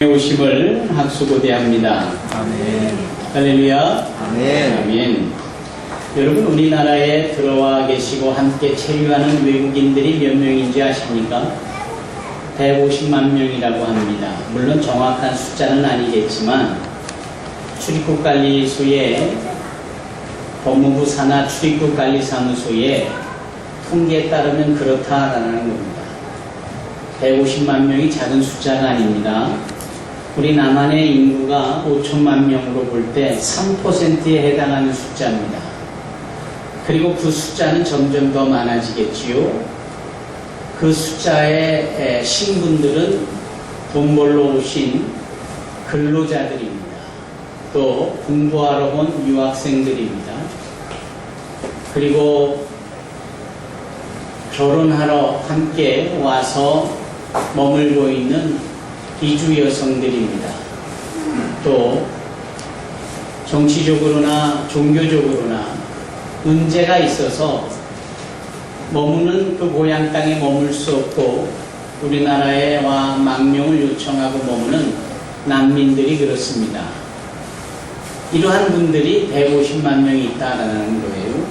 오심을 학수고대합니다. 아멘. 할렐루야. 아멘. 아멘. 여러분, 우리나라에 들어와 계시고 함께 체류하는 외국인들이 몇 명인지 아십니까? 150만 명이라고 합니다. 물론 정확한 숫자는 아니겠지만 출입국관리소의 법무부 산하 출입국관리사무소의 통계에 따르면 그렇다라는 겁니다. 150만 명이 작은 숫자가 아닙니다. 우리 남한의 인구가 5천만 명으로 볼 때 3%에 해당하는 숫자입니다. 그리고 그 숫자는 점점 더 많아지겠지요. 그 숫자의 신분들은 돈 벌러 오신 근로자들입니다. 또 공부하러 온 유학생들입니다. 그리고 결혼하러 함께 와서 머물고 있는 이주 여성들입니다. 또 정치적으로나 종교적으로나 문제가 있어서 머무는 그 고향 땅에 머물 수 없고 우리나라에 와 망명을 요청하고 머무는 난민들이 그렇습니다. 이러한 분들이 150만 명이 있다라는 거예요.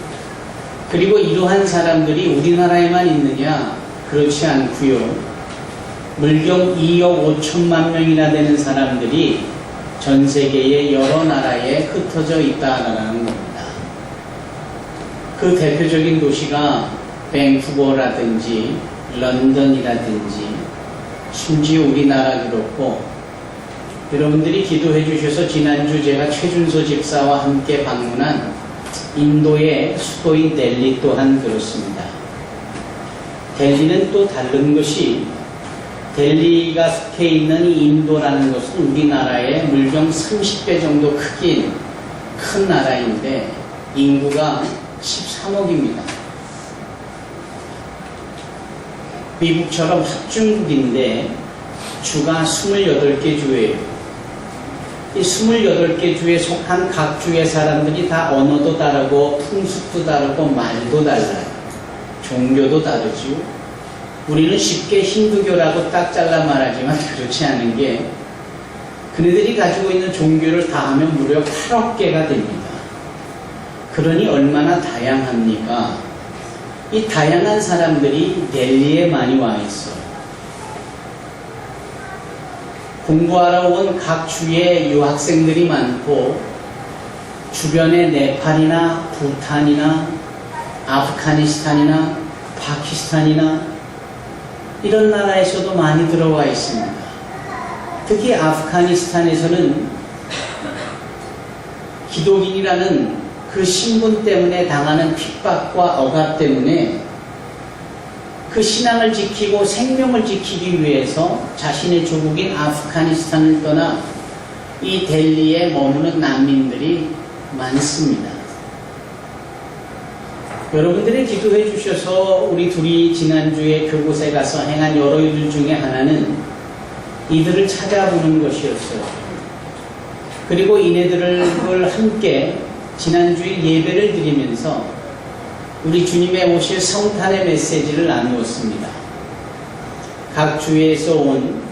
그리고 이러한 사람들이 우리나라에만 있느냐? 그렇지 않고요. 물경 2억 5천만 명이나 되는 사람들이 전 세계의 여러 나라에 흩어져 있다라는 겁니다. 그 대표적인 도시가 밴쿠버라든지 런던이라든지 심지어 우리나라 그렇고, 여러분들이 기도해 주셔서 지난주 제가 최준소 집사와 함께 방문한 인도의 수도인 델리 또한 그렇습니다. 델리는 또 다른 것이, 델리가 속해 있는 이 인도라는 것은 우리나라의 물경 30배 정도 큰 나라인데 인구가 13억입니다. 미국처럼 합중국인데 주가 28개 주예요. 이 28개 주에 속한 각 주의 사람들이 다 언어도 다르고 풍습도 다르고 말도 달라요. 종교도 다르죠. 우리는 쉽게 힌두교라고 딱 잘라 말하지만 그렇지 않은 게, 그네들이 가지고 있는 종교를 다 하면 무려 8억 개가 됩니다. 그러니 얼마나 다양합니까? 이 다양한 사람들이 델리에 많이 와 있어요. 공부하러 온 각 주의 유학생들이 많고, 주변에 네팔이나 부탄이나 아프가니스탄이나 파키스탄이나 이런 나라에서도 많이 들어와 있습니다. 특히 아프가니스탄에서는 기독인이라는 그 신분 때문에 당하는 핍박과 억압 때문에 그 신앙을 지키고 생명을 지키기 위해서 자신의 조국인 아프가니스탄을 떠나 이 델리에 머무는 난민들이 많습니다. 여러분들이 기도해 주셔서 우리 둘이 지난주에 그곳에 가서 행한 여러 일 중에 하나는 이들을 찾아보는 것이었어요. 그리고 이네들을 함께 지난주에 예배를 드리면서 우리 주님의 오실 성탄의 메시지를 나누었습니다. 각 주에서 온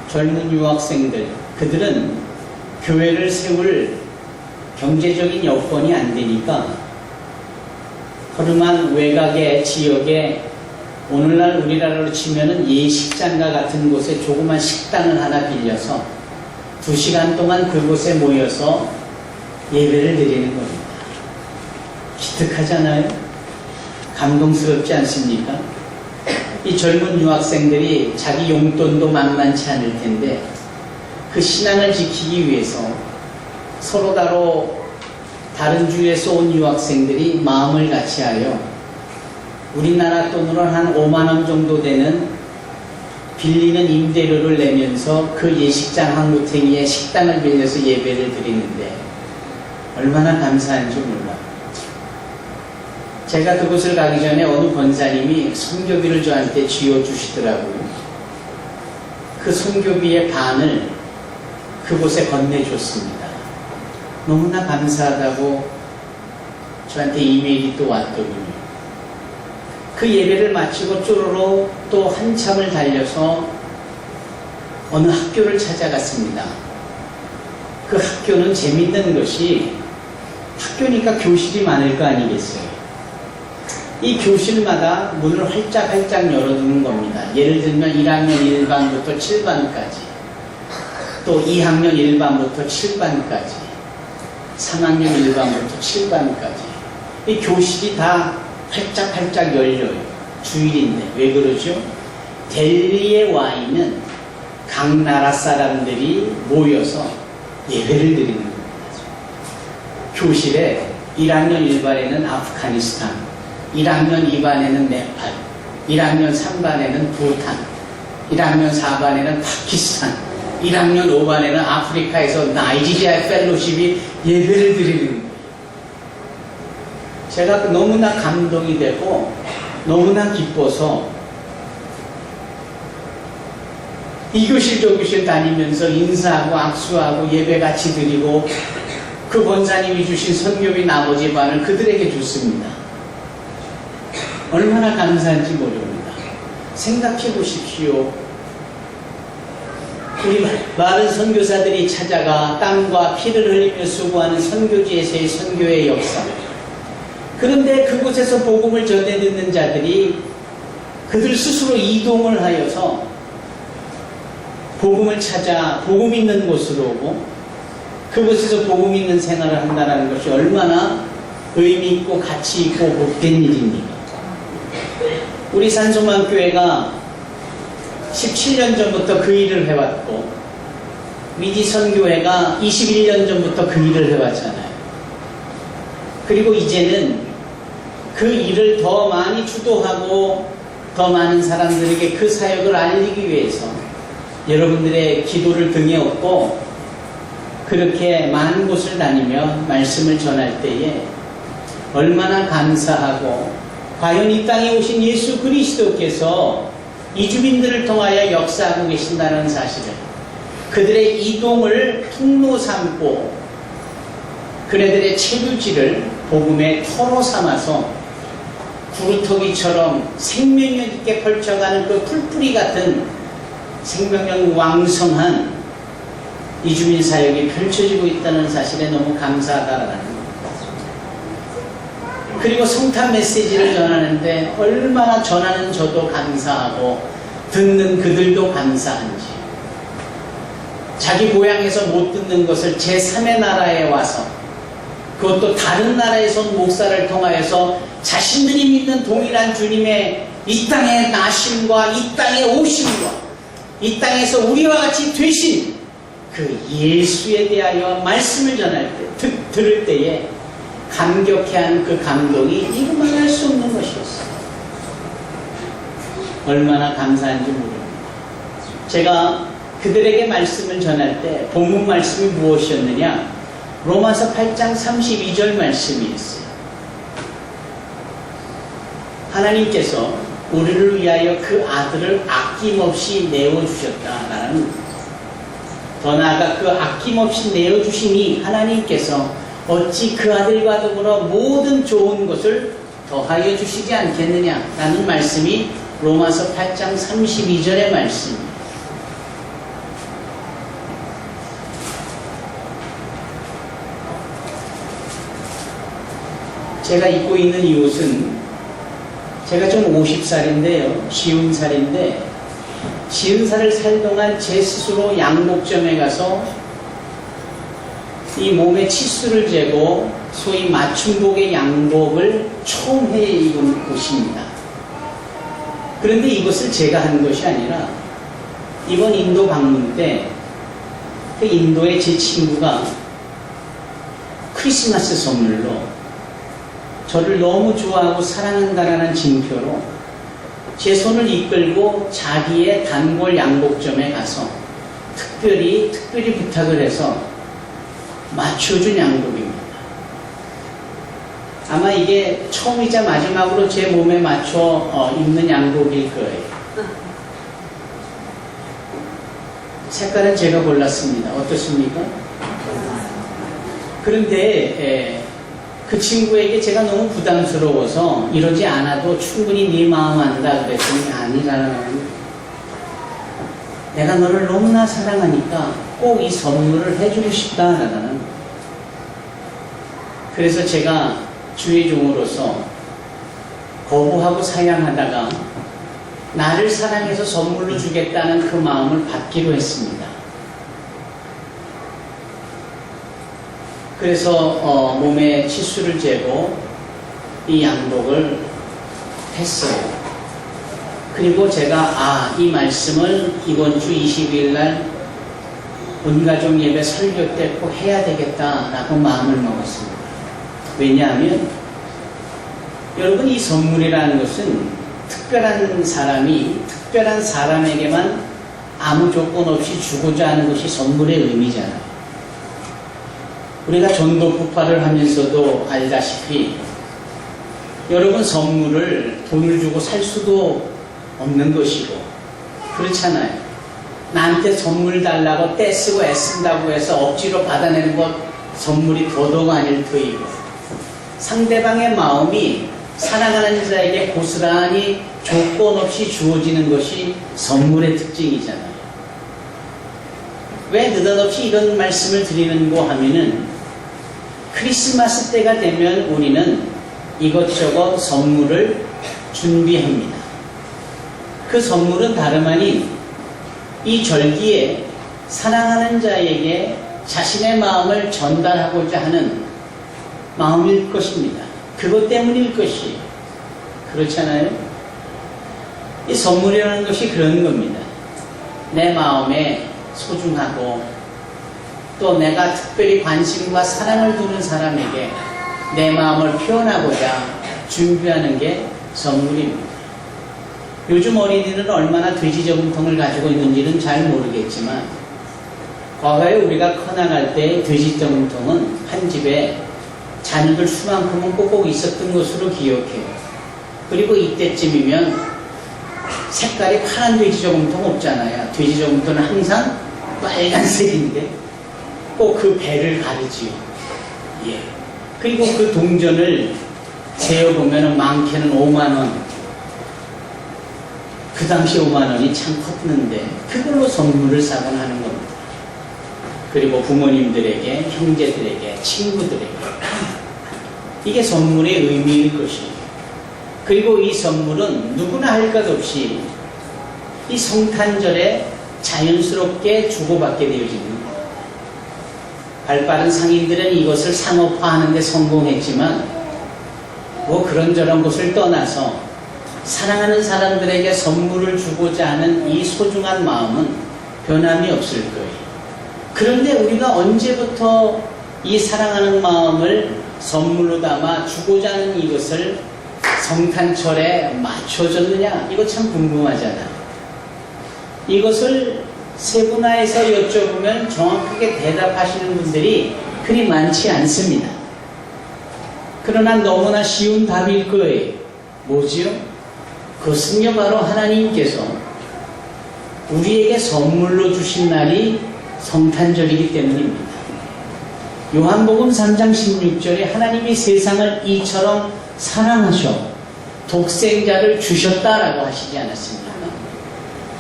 젊은 유학생들, 그들은 교회를 세울 경제적인 여건이 안 되니까 허름한 외곽의 지역에, 오늘날 우리나라로 치면은 예식장과 같은 곳에 조그만 식당을 하나 빌려서 2시간 동안 그곳에 모여서 예배를 드리는 겁니다. 기특하잖아요? 감동스럽지 않습니까? 이 젊은 유학생들이 자기 용돈도 만만치 않을 텐데 그 신앙을 지키기 위해서 서로 다른 주에서 온 유학생들이 마음을 같이하여 우리나라 돈으로 한 5만 원 정도 되는 빌리는 임대료를 내면서 그 예식장 한 구탱이에 식당을 빌려서 예배를 드리는데 얼마나 감사한지 몰라요. 제가 그곳을 가기 전에 어느 권사님이 선교비를 저한테 쥐어주시더라고요. 그 선교비의 반을 그곳에 건네줬습니다. 너무나 감사하다고 저한테 이메일이 또 왔더군요. 그 예배를 마치고 쪼로로 또 한참을 달려서 어느 학교를 찾아갔습니다. 그 학교는 재밌는 것이 학교니까 교실이 많을 거 아니겠어요. 이 교실마다 문을 활짝활짝 열어두는 겁니다. 예를 들면 1학년 1반부터 7반까지, 또 2학년 1반부터 7반까지, 3학년 1반부터 7반까지. 이 교실이 다 활짝활짝 열려요. 주일인데. 왜 그러죠? 델리에 와 있는 각 나라 사람들이 모여서 예배를 드리는 겁니다. 교실에 1학년 1반에는 아프가니스탄, 1학년 2반에는 네팔, 1학년 3반에는 부탄, 1학년 4반에는 파키스탄, 1학년 5반에는 아프리카에서 나이지리아 펠로십이 예배를 드리는 거예요. 제가 너무나 감동이 되고 너무나 기뻐서 이 교실 저 교실 다니면서 인사하고 악수하고 예배 같이 드리고 그 권사님이 주신 선교비 나머지 반을 그들에게 줬습니다. 얼마나 감사한지 모릅니다. 생각해 보십시오. 우리 많은 선교사들이 찾아가 땀과 피를 흘리며 수고하는 선교지에서의 선교의 역사. 그런데 그곳에서 복음을 전해 듣는 자들이 그들 스스로 이동을 하여서 복음을 찾아 복음 있는 곳으로 오고 그곳에서 복음 있는 생활을 한다는 것이 얼마나 의미 있고 가치 있고 복된 일입니까? 우리 산소만 교회가 17년 전부터 그 일을 해왔고 미디 선교회가 21년 전부터 그 일을 해왔잖아요. 그리고 이제는 그 일을 더 많이 주도하고 더 많은 사람들에게 그 사역을 알리기 위해서 여러분들의 기도를 등에 업고 그렇게 많은 곳을 다니며 말씀을 전할 때에 얼마나 감사하고 과연 이 땅에 오신 예수 그리스도께서 이주민들을 통하여 역사하고 계신다는 사실을 그들의 이동을 통로 삼고 그네들의 체류지를 복음의 터로 삼아서 구루터기처럼 생명력 있게 펼쳐가는 그 풀뿌리 같은 생명력 왕성한 이주민 사역이 펼쳐지고 있다는 사실에 너무 감사하다라는 겁니다. 그리고 성탄 메시지를 전하는데 얼마나 전하는 저도 감사하고 듣는 그들도 감사한지 자기 고향에서 못 듣는 것을 제3의 나라에 와서 그것도 다른 나라에서 온 목사를 통하여서 자신들이 믿는 동일한 주님의 이 땅의 나심과 이 땅의 오심과 이 땅에서 우리와 같이 되신 그 예수에 대하여 말씀을 전할 때, 들을 때에 감격해한 그 감동이 이루말할 수 없는 것이었어요. 얼마나 감사한지 모릅니다. 제가 그들에게 말씀을 전할 때 본문 말씀이 무엇이었느냐? 로마서 8장 32절 말씀이었어요. 하나님께서 우리를 위하여 그 아들을 아낌없이 내어주셨다라는, 더 나아가 그 아낌없이 내어주심이 하나님께서 어찌 그 아들과 더불어 모든 좋은 것을 더하여 주시지 않겠느냐라는 말씀이 로마서 8장 32절의 말씀입니다. 제가 입고 있는 이 옷은 제가 좀 50살인데요. 50살인데 50살을 살 동안 제 스스로 양복점에 가서 이 몸의 치수를 재고 소위 맞춤복의 양복을 처음 해 입은 옷입니다. 그런데 이것을 제가 한 것이 아니라 이번 인도 방문 때 그 인도의 제 친구가 크리스마스 선물로 저를 너무 좋아하고 사랑한다라는 징표로 제 손을 이끌고 자기의 단골 양복점에 가서 특별히 부탁을 해서 맞춰준 양복입니다. 아마 이게 처음이자 마지막으로 제 몸에 맞춰 입는 양복일 거예요. 색깔은 제가 골랐습니다. 어떻습니까? 그런데 그 친구에게 제가 너무 부담스러워서 이러지 않아도 충분히 네 마음 안다 그랬더니 아니라는. 내가 너를 너무나 사랑하니까 꼭 이 선물을 해주고 싶다라는. 그래서 제가 주의 종으로서 거부하고 사양하다가 나를 사랑해서 선물로 주겠다는 그 마음을 받기로 했습니다. 그래서 몸에 치수를 재고 이 양복을 했어요. 그리고 제가 이 말씀을 이번 주 20일 날 온가족 예배 설교 때 꼭 해야 되겠다라고 마음을 먹었습니다. 왜냐하면 여러분, 이 선물이라는 것은 특별한 사람에게만 아무 조건 없이 주고자 하는 것이 선물의 의미잖아요. 우리가 전도폭발을 하면서도 알다시피 여러분, 선물을 돈을 주고 살 수도 없는 것이고 그렇잖아요. 나한테 선물 달라고 떼쓰고 애쓴다고 해서 억지로 받아내는 것 선물이 더더욱 아닐 터이고, 상대방의 마음이 사랑하는 자에게 고스란히 조건 없이 주어지는 것이 선물의 특징이잖아요. 왜 느닷없이 이런 말씀을 드리는고 하면은 크리스마스 때가 되면 우리는 이것저것 선물을 준비합니다. 그 선물은 다름 아닌 이 절기에 사랑하는 자에게 자신의 마음을 전달하고자 하는 마음일 것입니다. 그것 때문일 것이에요. 그렇잖아요? 이 선물이라는 것이 그런 겁니다. 내 마음에 소중하고 또 내가 특별히 관심과 사랑을 두는 사람에게 내 마음을 표현하고자 준비하는 게 선물입니다. 요즘 어린이는 얼마나 돼지 저금통을 가지고 있는지는 잘 모르겠지만 과거에 우리가 커나갈 때 돼지 저금통은 한 집에 자녀들 수만큼은 꼭꼭 있었던 것으로 기억해요. 그리고 이때쯤이면 색깔이 파란 돼지 저금통 없잖아요. 돼지 저금통은 항상 빨간색인데 꼭 그 배를 가르지요. 예. 그리고 그 동전을 재어보면 많게는 5만원. 그 당시 5만원이 참 컸는데 그걸로 선물을 사곤 하는 겁니다. 그리고 부모님들에게, 형제들에게, 친구들에게. 이게 선물의 의미일 것이에요. 그리고 이 선물은 누구나 할 것 없이 이 성탄절에 자연스럽게 주고받게 되어집니다. 발빠른 상인들은 이것을 상업화하는 데 성공했지만 뭐 그런저런 것을 떠나서 사랑하는 사람들에게 선물을 주고자 하는 이 소중한 마음은 변함이 없을 거예요. 그런데 우리가 언제부터 이 사랑하는 마음을 선물로 담아 주고자 하는 이것을 성탄절에 맞춰줬느냐? 이거 참 궁금하잖아요. 이것을 세분화해서 여쭤보면 정확하게 대답하시는 분들이 그리 많지 않습니다. 그러나 너무나 쉬운 답일 거예요. 뭐지요? 그것은요, 바로 하나님께서 우리에게 선물로 주신 날이 성탄절이기 때문입니다. 요한복음 3장 16절에 하나님이 세상을 이처럼 사랑하셔 독생자를 주셨다라고 하시지 않았습니까?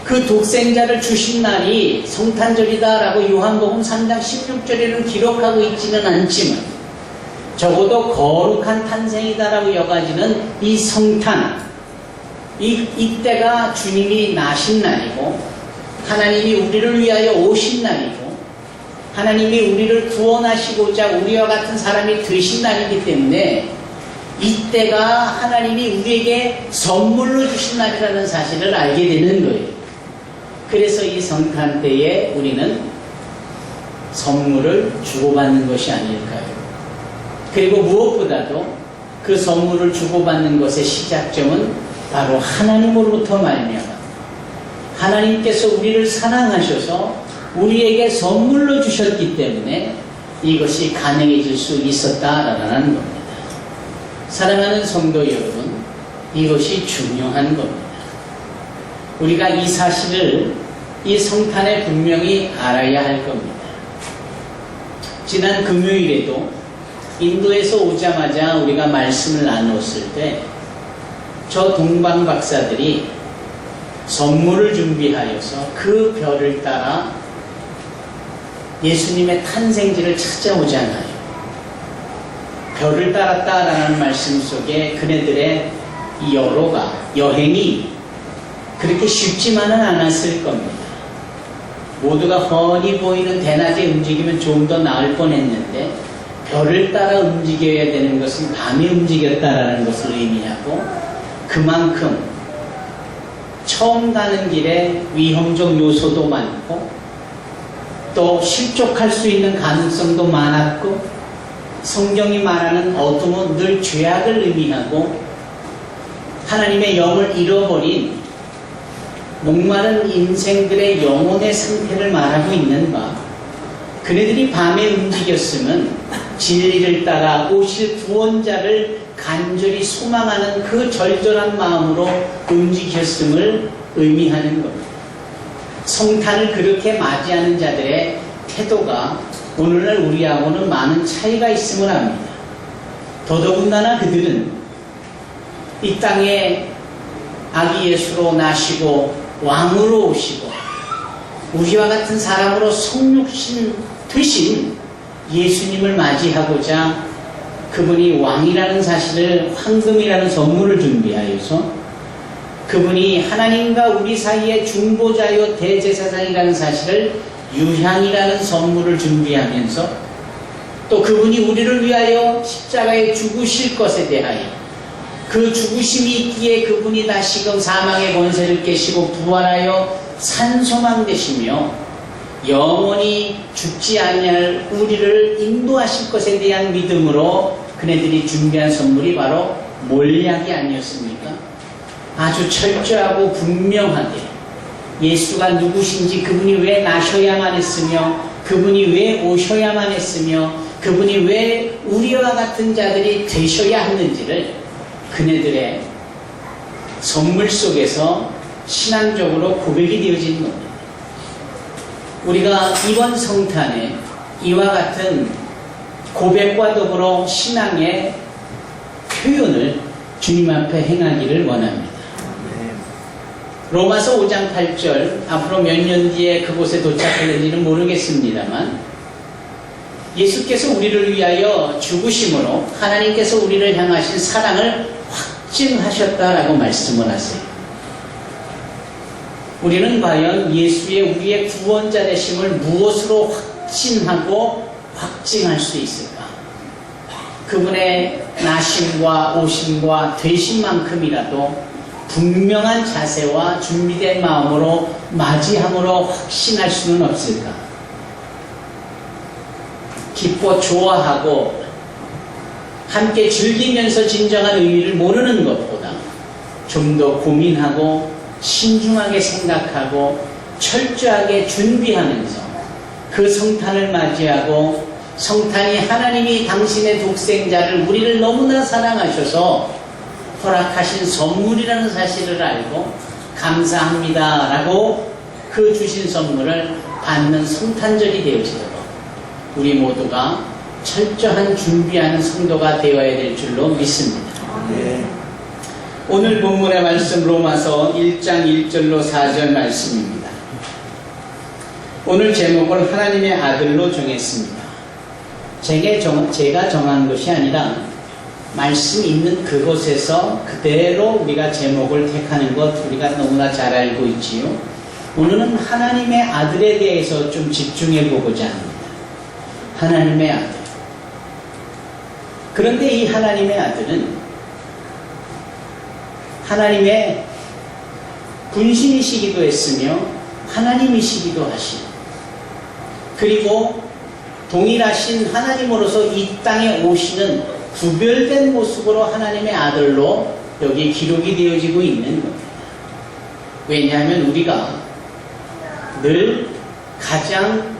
그 독생자를 주신 날이 성탄절이다라고 요한복음 3장 16절에는 기록하고 있지는 않지만 적어도 거룩한 탄생이다라고 여겨지는 이 성탄, 이때가 주님이 나신 날이고 하나님이 우리를 위하여 오신 날이고 하나님이 우리를 구원하시고자 우리와 같은 사람이 되신 날이기 때문에 이때가 하나님이 우리에게 선물로 주신 날이라는 사실을 알게 되는 거예요. 그래서 이 성탄 때에 우리는 선물을 주고받는 것이 아닐까요? 그리고 무엇보다도 그 선물을 주고받는 것의 시작점은 바로 하나님으로부터 말미암아 하나님께서 우리를 사랑하셔서 우리에게 선물로 주셨기 때문에 이것이 가능해질 수 있었다라는 겁니다. 사랑하는 성도 여러분, 이것이 중요한 겁니다. 우리가 이 사실을 이 성탄에 분명히 알아야 할 겁니다. 지난 금요일에도 인도에서 오자마자 우리가 말씀을 나누었을 때 저 동방 박사들이 선물을 준비하여서 그 별을 따라 예수님의 탄생지를 찾아오잖아요. 별을 따랐다라는 말씀 속에 그네들의 이 여행이 그렇게 쉽지만은 않았을 겁니다. 모두가 훤히 보이는 대낮에 움직이면 좀 더 나을 뻔했는데 별을 따라 움직여야 되는 것은 밤에 움직였다라는 것을 의미하고, 그만큼 처음 가는 길에 위험적 요소도 많고 또 실족할 수 있는 가능성도 많았고, 성경이 말하는 어둠은 늘 죄악을 의미하고 하나님의 영을 잃어버린 목마른 인생들의 영혼의 상태를 말하고 있는 바, 그네들이 밤에 움직였으면 진리를 따라 오실 구원자를 간절히 소망하는 그 절절한 마음으로 움직였음을 의미하는 겁니다. 성탄을 그렇게 맞이하는 자들의 태도가 오늘날 우리하고는 많은 차이가 있음을 압니다. 더더군다나 그들은 이 땅에 아기 예수로 나시고 왕으로 오시고 우리와 같은 사람으로 성육신 되신 예수님을 맞이하고자 그분이 왕이라는 사실을, 황금이라는 선물을 준비하여서 그분이 하나님과 우리 사이의 중보자요 대제사장이라는 사실을, 유향이라는 선물을 준비하면서 또 그분이 우리를 위하여 십자가에 죽으실 것에 대하여 그 죽으심이 있기에 그분이 다시금 사망의 권세를 깨시고 부활하여 산소망 되시며 영원히 죽지 아니할 우리를 인도하실 것에 대한 믿음으로 그네들이 준비한 선물이 바로 몰약이 아니었습니까? 아주 철저하고 분명하게 예수가 누구신지, 그분이 왜 나셔야만 했으며 그분이 왜 오셔야만 했으며 그분이 왜 우리와 같은 자들이 되셔야 했는지를 그네들의 선물 속에서 신앙적으로 고백이 되어진 겁니다. 우리가 이번 성탄에 이와 같은 고백과 더불어 신앙의 표현을 주님 앞에 행하기를 원합니다. 로마서 5장 8절, 앞으로 몇 년 뒤에 그곳에 도착할는지는 모르겠습니다만 예수께서 우리를 위하여 죽으심으로 하나님께서 우리를 향하신 사랑을 확증하셨다라고 말씀을 하세요. 우리는 과연 예수의 우리의 구원자 되심을 무엇으로 확신하고 확증할 수 있을까? 그분의 나심과 오심과 되심만큼이라도 분명한 자세와 준비된 마음으로 맞이함으로 확신할 수는 없을까? 기뻐 좋아하고 함께 즐기면서 진정한 의미를 모르는 것보다 좀 더 고민하고 신중하게 생각하고 철저하게 준비하면서 그 성탄을 맞이하고, 성탄이 하나님이 당신의 독생자를, 우리를 너무나 사랑하셔서 허락하신 선물이라는 사실을 알고 감사합니다 라고 그 주신 선물을 받는 성탄절이 되어지도록 우리 모두가 철저한 준비하는 성도가 되어야 될 줄로 믿습니다. 네. 오늘 본문의 말씀 로마서 1장 1절로 4절 말씀입니다. 오늘 제목을 하나님의 아들로 정했습니다. 제가 정한 것이 아니라 말씀 있는 그곳에서 그대로 우리가 제목을 택하는 것 우리가 너무나 잘 알고 있지요. 오늘은 하나님의 아들에 대해서 좀 집중해 보고자 합니다. 하나님의 아들. 그런데 이 하나님의 아들은 하나님의 분신이시기도 했으며 하나님이시기도 하시고, 그리고 동일하신 하나님으로서 이 땅에 오시는 구별된 모습으로 하나님의 아들로 여기 기록이 되어지고 있는 겁니다. 왜냐하면 우리가 늘 가장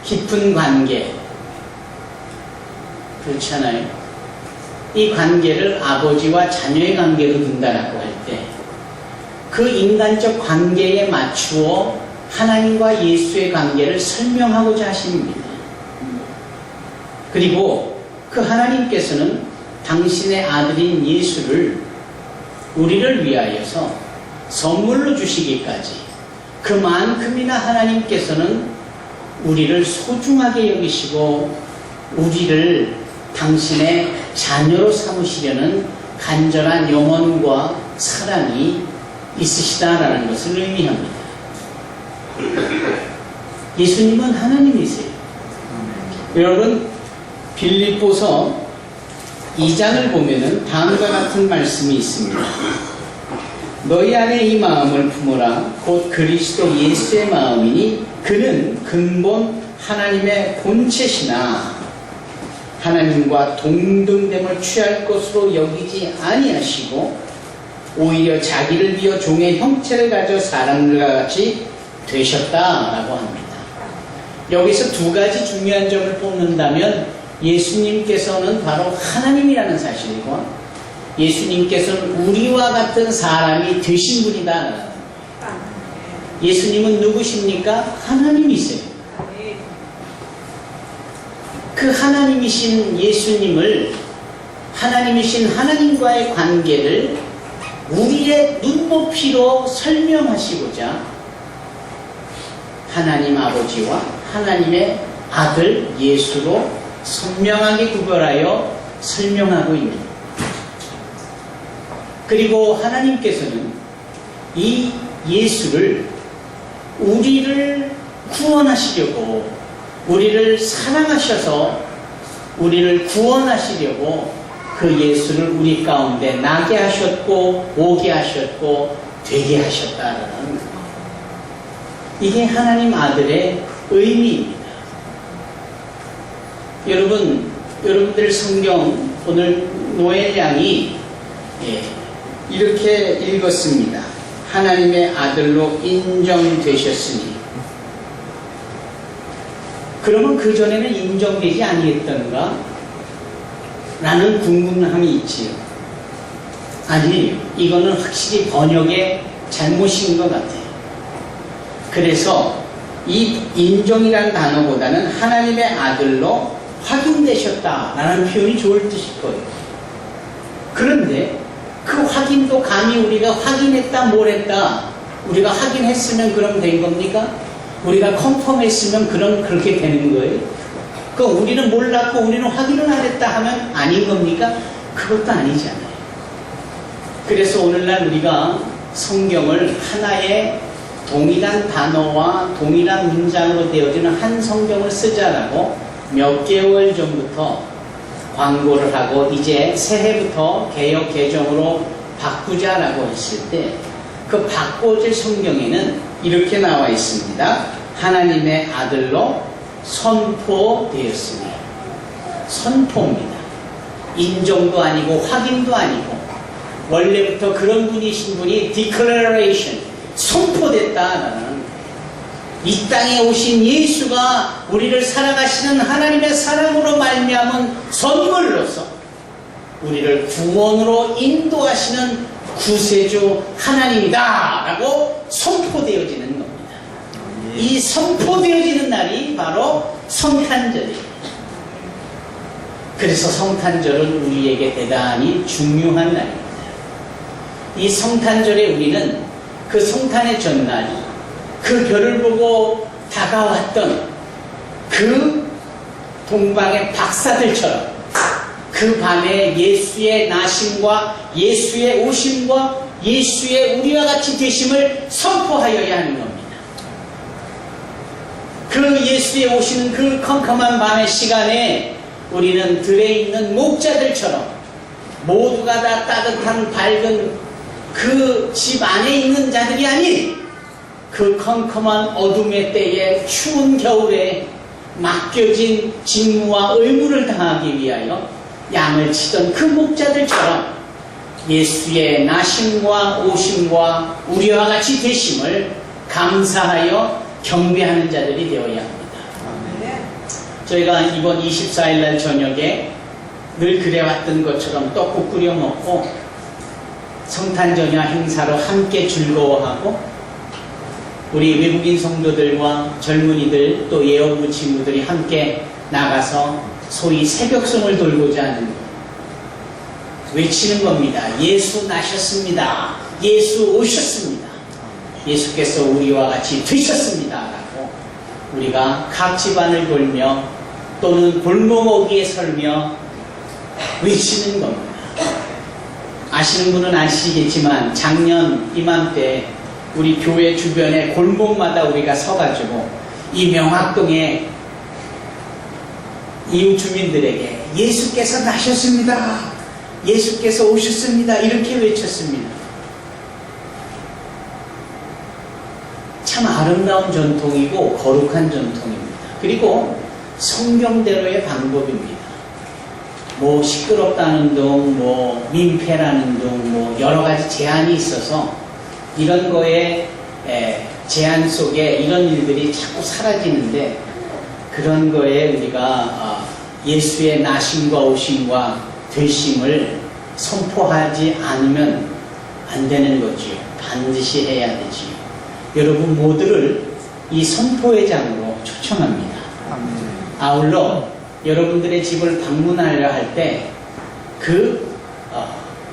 깊은 관계, 그렇잖아요. 이 관계를 아버지와 자녀의 관계로 둔다라고 할 때 그 인간적 관계에 맞추어 하나님과 예수의 관계를 설명하고자 하십니다. 그리고 그 하나님께서는 당신의 아들인 예수를 우리를 위하여서 선물로 주시기까지 그만큼이나 하나님께서는 우리를 소중하게 여기시고 우리를 당신의 자녀로 삼으시려는 간절한 염원과 사랑이 있으시다라는 것을 의미합니다. 예수님은 하나님이세요. 여러분, 빌립보서 2장을 보면은 다음과 같은 말씀이 있습니다. 너희 안에 이 마음을 품어라. 곧 그리스도 예수의 마음이니 그는 근본 하나님의 본체시나 하나님과 동등됨을 취할 것으로 여기지 아니하시고 오히려 자기를 비워 종의 형체를 가져 사람들과 같이 되셨다라고 합니다. 여기서 두 가지 중요한 점을 뽑는다면 예수님께서는 바로 하나님이라는 사실이고 예수님께서는 우리와 같은 사람이 되신 분이다. 예수님은 누구십니까? 하나님이세요. 그 하나님이신 예수님을, 하나님이신 하나님과의 관계를 우리의 눈높이로 설명하시고자 하나님 아버지와 하나님의 아들 예수로 선명하게 구별하여 설명하고 있는. 그리고 하나님께서는 이 예수를 우리를 구원하시려고, 우리를 사랑하셔서 우리를 구원하시려고 그 예수를 우리 가운데 나게 하셨고 오게 하셨고 되게 하셨다는, 이게 하나님 아들의 의미입니다. 여러분들 성경 오늘 노엘 양이 이렇게 읽었습니다. 하나님의 아들로 인정되셨으니. 그러면 그전에는 인정되지 아니했던가? 라는 궁금함이 있지요. 아니에요. 이거는 확실히 번역의 잘못인 것 같아요. 그래서 이 인정이라는 단어보다는 하나님의 아들로 확인되셨다라는 표현이 좋을 뜻일 거예요. 그런데 그 확인도 감히 우리가 확인했다 뭘했다 우리가 확인했으면 그럼 된 겁니까? 우리가 컨펌했으면 그럼 그렇게 되는 거예요? 그럼 우리는 몰랐고 우리는 확인을 안 했다 하면 아닌 겁니까? 그것도 아니잖아요. 그래서 오늘날 우리가 성경을 하나의 동일한 단어와 동일한 문장으로 되어지는 한 성경을 쓰자라고 몇 개월 전부터 광고를 하고 이제 새해부터 개역 개정으로 바꾸자라고 했을 때 그 바꿔질 성경에는 이렇게 나와 있습니다. 하나님의 아들로 선포되었으니. 선포입니다. 인정도 아니고 확인도 아니고 원래부터 그런 분이신 분이 declaration, 선포됐다라는, 이 땅에 오신 예수가 우리를 살아가시는 하나님의 사랑으로 말미암은 선물로서 우리를 구원으로 인도하시는 구세주 하나님이다 라고 선포되어지는 겁니다. 이 선포되어지는 날이 바로 성탄절이에요. 그래서 성탄절은 우리에게 대단히 중요한 날입니다. 이 성탄절에 우리는 그 성탄의 전날, 그 별을 보고 다가왔던 그 동방의 박사들처럼 그 밤에 예수의 나심과 예수의 오심과 예수의 우리와 같이 되심을 선포하여야 하는 겁니다. 그 예수의 오시는 그 컴컴한 밤의 시간에 우리는 들에 있는 목자들처럼 모두가 다 따뜻한 밝은 그 집 안에 있는 자들이 아닌 그 컴컴한 어둠의 때에 추운 겨울에 맡겨진 직무와 의무를 다하기 위하여 양을 치던 그 목자들처럼 예수의 나심과 오심과 우리와 같이 되심을 감사하여 경배하는 자들이 되어야 합니다. 저희가 이번 24일 날 저녁에 늘 그래왔던 것처럼 떡국 끓여 먹고 성탄절야 행사로 함께 즐거워하고 우리 외국인 성도들과 젊은이들 또 예언부 친구들이 함께 나가서 소위 새벽송을 돌고자 하는 것. 외치는 겁니다. 예수 나셨습니다. 예수 오셨습니다. 예수께서 우리와 같이 되셨습니다. 라고 우리가 각 집안을 돌며 또는 골목어귀에 설며 외치는 겁니다. 아시는 분은 아시겠지만 작년 이맘때 우리 교회 주변의 골목마다 우리가 서가지고 이 명학동의 이웃 주민들에게 예수께서 나셨습니다. 예수께서 오셨습니다. 이렇게 외쳤습니다. 참 아름다운 전통이고 거룩한 전통입니다. 그리고 성경대로의 방법입니다. 뭐 시끄럽다는 둥, 뭐 민폐라는 둥, 뭐 여러 가지 제한이 있어서 이런 거에 제한 속에 이런 일들이 자꾸 사라지는데 그런 거에 우리가 예수의 나심과 오심과 되심을 선포하지 않으면 안 되는 거지요. 반드시 해야 되지요. 여러분 모두를 이 선포의 장으로 초청합니다. 아울러 여러분들의 집을 방문하려 할 때 그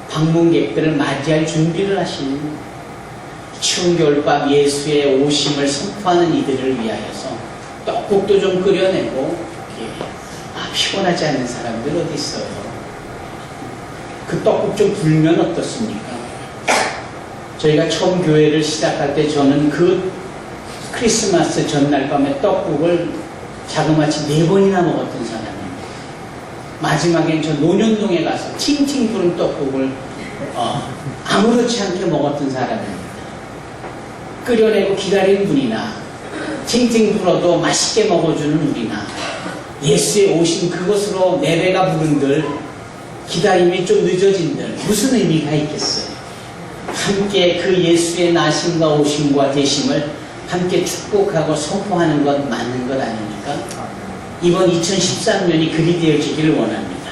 방문객들을 맞이할 준비를 하시는 추운 겨울밤 예수의 오심을 선포하는 이들을 위하여서 떡국도 좀 끓여내고 피곤하지 않는 사람들 어디 있어요? 그 떡국 좀 불면 어떻습니까? 저희가 처음 교회를 시작할 때 저는 그 크리스마스 전날 밤에 떡국을 자그마치 4번이나 먹었던 사람입니다. 마지막엔 저 논현동에 가서 팅팅 부른 떡국을 아무렇지 않게 먹었던 사람입니다. 끓여내고 기다린 분이나 팅팅 불어도 맛있게 먹어주는 우리나 예수의 오신 그것으로 내 배가 부른들 기다림이 좀 늦어진들 무슨 의미가 있겠어요? 함께 그 예수의 나심과 오심과 되심을 함께 축복하고 선포하는 것 맞는 것 아닙니까? 이번 2013년이 그리 되어지기를 원합니다.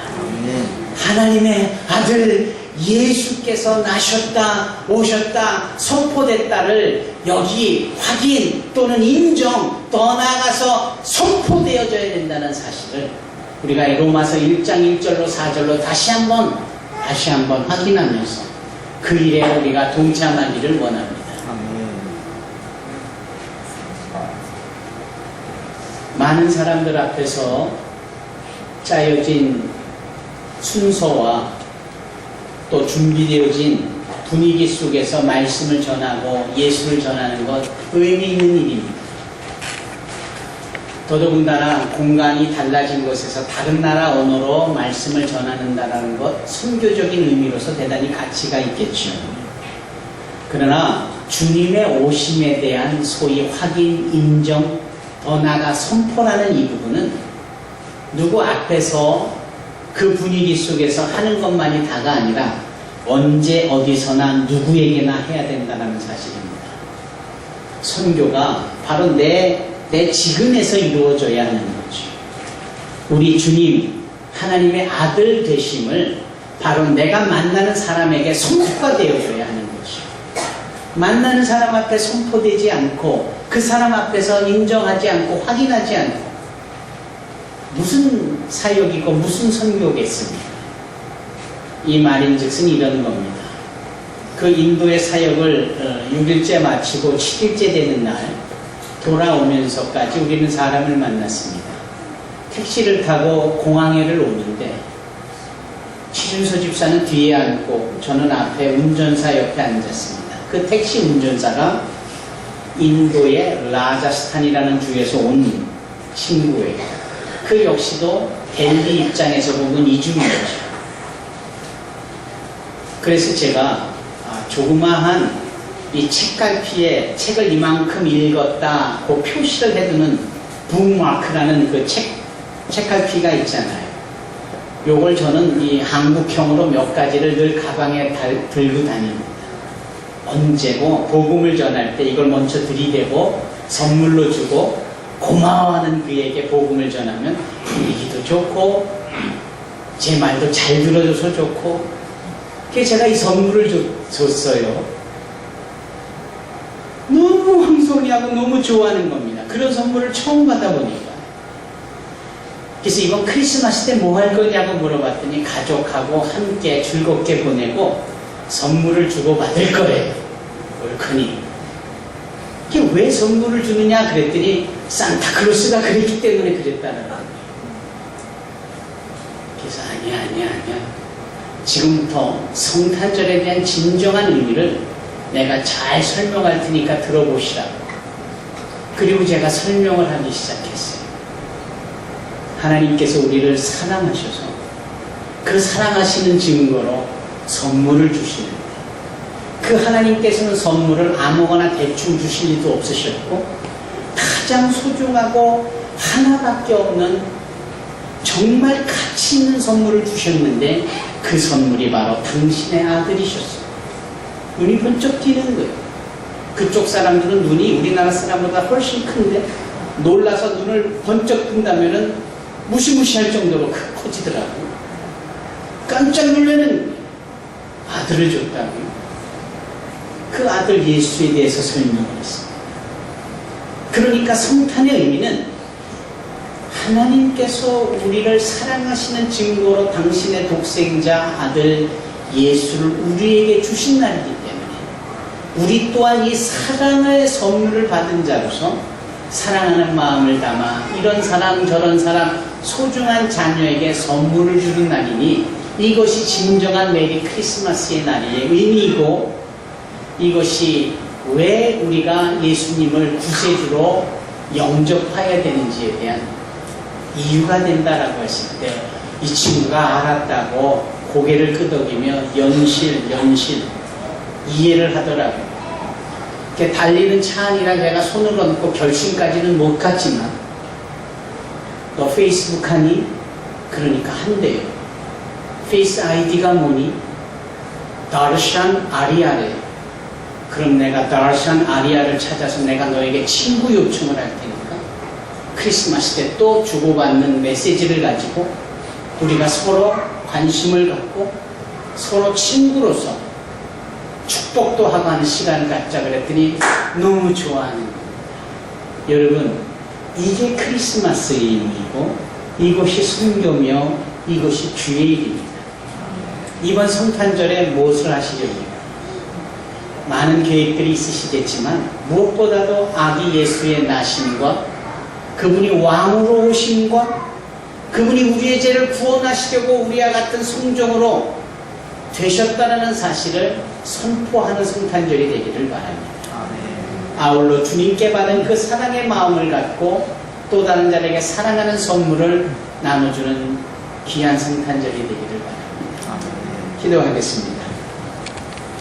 하나님의 아들 예수께서 나셨다 오셨다 선포됐다를 여기 확인 또는 인정 더 나아가서 선포되어져야 된다는 사실을 우리가 로마서 1장 1절로 4절로 다시 한번 확인하면서 그 일에 우리가 동참하기를 원합니다. 많은 사람들 앞에서 짜여진 순서와 또 준비되어진 분위기 속에서 말씀을 전하고 예수를 전하는 것 의미 있는 일입니다. 더더군다나 공간이 달라진 곳에서 다른 나라 언어로 말씀을 전하는다는 것 선교적인 의미로서 대단히 가치가 있겠죠. 그러나 주님의 오심에 대한 소위 확인, 인정, 더 나아가 선포라는 이 부분은 누구 앞에서 그 분위기 속에서 하는 것만이 다가 아니라 언제 어디서나 누구에게나 해야 된다는 사실입니다. 선교가 바로 내 지금에서 이루어져야 하는 거죠. 우리 주님 하나님의 아들 되심을 바로 내가 만나는 사람에게 선포가 되어줘야 하는 거죠. 만나는 사람 앞에 선포되지 않고 그 사람 앞에서 인정하지 않고 확인하지 않고 무슨 사역이고 무슨 선교겠습니까? 이 말인즉슨 이런 겁니다. 그 인도의 사역을 6일째 마치고 7일째 되는 날 돌아오면서까지 우리는 사람을 만났습니다. 택시를 타고 공항에를 오는데 최준서 집사는 뒤에 앉고 저는 앞에 운전사 옆에 앉았습니다. 그 택시 운전사가 인도의 라자스탄이라는 주에서 온 친구예요. 그 역시도 델리 입장에서 보면 이주민이죠. 그래서 제가 조그마한 이 책갈피에 책을 이만큼 읽었다 그 표시를 해두는 북마크라는 그 책갈피가 있잖아요. 요걸 저는 이 한국형으로 몇 가지를 늘 가방에 들고 다닙니다. 언제고 복음을 전할 때 이걸 먼저 들이대고 선물로 주고 고마워하는 그에게 복음을 전하면 분위기도 좋고 제 말도 잘 들어줘서 좋고 그래서 제가 이 선물을 줬어요. 너무 황송해하고 너무 좋아하는 겁니다. 그런 선물을 처음 받아보니까 그래서 이번 크리스마스 때 뭐 할 거냐고 물어봤더니 가족하고 함께 즐겁게 보내고 선물을 주고받을 거래요. 옳거니. 이게 왜 선물을 주느냐 그랬더니 산타클로스가 그랬기 때문에 그랬다는 거예요. 그래서 아니야. 지금부터 성탄절에 대한 진정한 의미를 내가 잘 설명할 테니까 들어보시라고. 그리고 제가 설명을 하기 시작했어요. 하나님께서 우리를 사랑하셔서 그 사랑하시는 증거로 선물을 주시는데, 그 하나님께서는 선물을 아무거나 대충 주실 리도 없으셨고 가장 소중하고 하나밖에 없는 정말 가치 있는 선물을 주셨는데, 그 선물이 바로 당신의 아들이셨어요. 눈이 번쩍 띄는 거예요. 그쪽 사람들은 눈이 우리나라 사람보다 훨씬 큰데 놀라서 눈을 번쩍 뜬다면은 무시무시할 정도로 커지더라고요. 깜짝 놀라는 아들을 줬다고요. 그 아들 예수에 대해서 설명을 했습니다. 그러니까 성탄의 의미는 하나님께서 우리를 사랑하시는 증거로 당신의 독생자 아들 예수를 우리에게 주신 날이기 때문에 우리 또한 이 사랑의 선물을 받은 자로서 사랑하는 마음을 담아 이런 사람 저런 사람 소중한 자녀에게 선물을 주는 날이니, 이것이 진정한 메리 크리스마스의 날의 의미이고, 이것이 왜 우리가 예수님을 구세주로 영접해야 되는지에 대한 이유가 된다라고 했을 때, 이 친구가 알았다고 고개를 끄덕이며 연실 이해를 하더라고요. 이렇게 달리는 차 안이라 제가 손을 얹고 결심까지는 못 갔지만, 너 페이스북 하니? 그러니까 한대요. 페이스 아이디가 뭐니? 다르샨 아리아래. 그럼 내가 다르샨 아리아를 찾아서 내가 너에게 친구 요청을 할 테니까 크리스마스 때 또 주고받는 메시지를 가지고 우리가 서로 관심을 갖고 서로 친구로서 축복도 하고 하는 시간을 갖자 그랬더니 너무 좋아하는 거예요. 여러분, 이게 크리스마스의 의미이고 이것이 순교며 이것이 주의 일입니다. 이번 성탄절에 무엇을 하시렵니까? 많은 계획들이 있으시겠지만 무엇보다도 아기 예수의 나심과 그분이 왕으로 오심과 그분이 우리의 죄를 구원하시려고 우리와 같은 성종으로 되셨다는 사실을 선포하는 성탄절이 되기를 바랍니다. 아울러 주님께 받은 그 사랑의 마음을 갖고 또 다른 자에게 사랑하는 선물을 나눠주는 귀한 성탄절이 되기를 바랍니다. 기도하겠습니다.